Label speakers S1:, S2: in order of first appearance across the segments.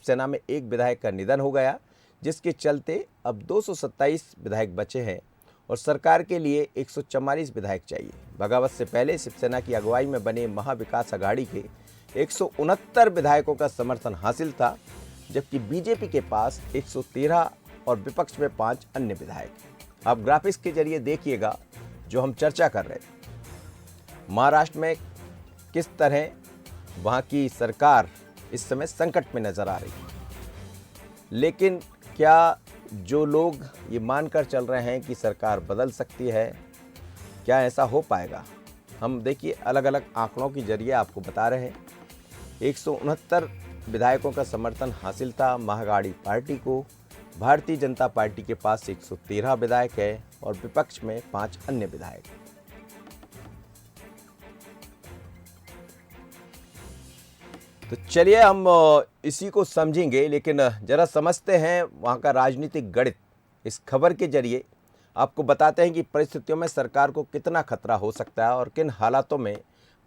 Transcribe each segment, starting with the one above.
S1: शिवसेना में एक विधायक का निधन हो गया, जिसके चलते अब 227 विधायक बचे हैं और सरकार के लिए 144 विधायक चाहिए। बगावत से पहले शिवसेना की अगुवाई में बने महाविकास अघाड़ी के 169 विधायकों का समर्थन हासिल था, जबकि बीजेपी के पास 113 और विपक्ष में 5 अन्य विधायक हैं। आप ग्राफिक्स के जरिए देखिएगा जो हम चर्चा कर रहे थे। महाराष्ट्र में किस तरह वहाँ की सरकार इस समय संकट में नजर आ रही है, लेकिन क्या जो लोग ये मानकर चल रहे हैं कि सरकार बदल सकती है, क्या ऐसा हो पाएगा? हम देखिए अलग अलग आंकड़ों के जरिए आपको बता रहे हैं। 169 विधायकों का समर्थन हासिल था महाअघाड़ी पार्टी को। भारतीय जनता पार्टी के पास 113 विधायक है और विपक्ष में 5 अन्य विधायक हैं। तो चलिए हम इसी को समझेंगे, लेकिन जरा समझते हैं वहाँ का राजनीतिक गणित। इस खबर के जरिए आपको बताते हैं कि परिस्थितियों में सरकार को कितना खतरा हो सकता है और किन हालातों में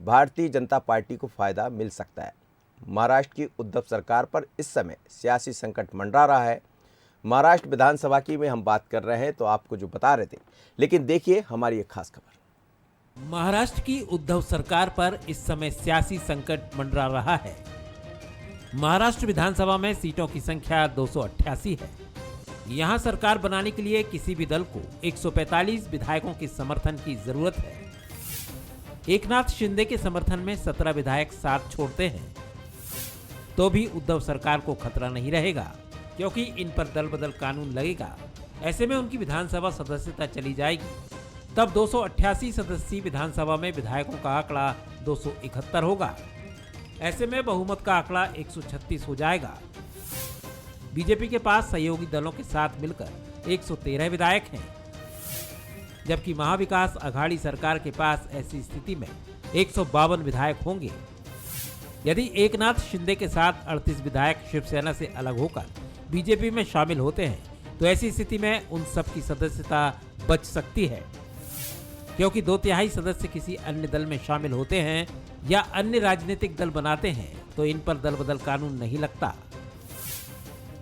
S1: भारतीय जनता पार्टी को फायदा मिल सकता है। महाराष्ट्र की उद्धव सरकार पर इस समय सियासी संकट मंडरा रहा है। महाराष्ट्र विधानसभा की में हम बात कर रहे हैं, तो आपको जो बता रहे थे, लेकिन देखिए हमारी एक खास खबर।
S2: महाराष्ट्र की उद्धव सरकार पर इस समय सियासी संकट मंडरा रहा है। महाराष्ट्र विधानसभा में सीटों की संख्या 288 है। यहां सरकार बनाने के लिए किसी भी दल को 145 विधायकों के समर्थन की जरूरत है। एकनाथ शिंदे के समर्थन में 17 विधायक साथ छोड़ते हैं तो भी उद्धव सरकार को खतरा नहीं रहेगा, क्योंकि इन पर दल बदल कानून लगेगा। ऐसे में उनकी विधानसभा सदस्यता चली जाएगी। तब 288 सदस्यीय विधानसभा में विधायकों का आंकड़ा 271 होगा। ऐसे में बहुमत का आंकड़ा 136 हो जाएगा। बीजेपी के पास सहयोगी दलों के साथ मिलकर 113 विधायक हैं, जबकि महाविकास अघाड़ी सरकार के पास ऐसी स्थिति में 152 विधायक होंगे। यदि एकनाथ शिंदे के साथ 38 विधायक शिवसेना से अलग होकर बीजेपी में शामिल होते हैं तो ऐसी स्थिति में उन सब की सदस्यता बच सकती है, क्योंकि 2/3 सदस्य किसी अन्य दल में शामिल होते हैं या अन्य राजनीतिक दल बनाते हैं तो इन पर दल बदल कानून नहीं लगता।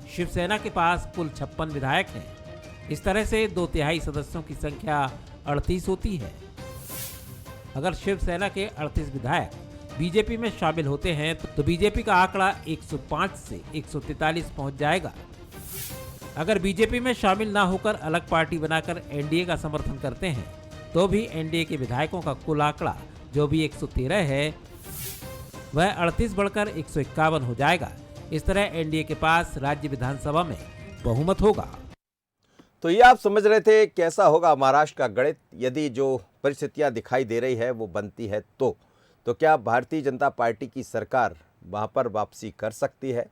S2: शिवसेना के पास कुल 56 विधायक हैं। इस तरह से 2/3 सदस्यों की संख्या 38 होती है। अगर शिवसेना के 38 विधायक बीजेपी में शामिल होते हैं तो बीजेपी का आंकड़ा 105 से 143 पहुंच जाएगा। अगर बीजेपी में शामिल ना होकर अलग पार्टी बनाकर एनडीए का समर्थन करते हैं तो भी एनडीए के विधायकों का कुल आंकड़ा जो भी 113 है वह 38 बढ़कर 151 हो जाएगा। इस तरह एनडीए के पास राज्य विधानसभा में बहुमत होगा।
S1: तो ये आप समझ रहे थे कैसा होगा महाराष्ट्र का गणित। यदि जो परिस्थितियां दिखाई दे रही है वो बनती है तो क्या भारतीय जनता पार्टी की सरकार वहां पर वापसी कर सकती है?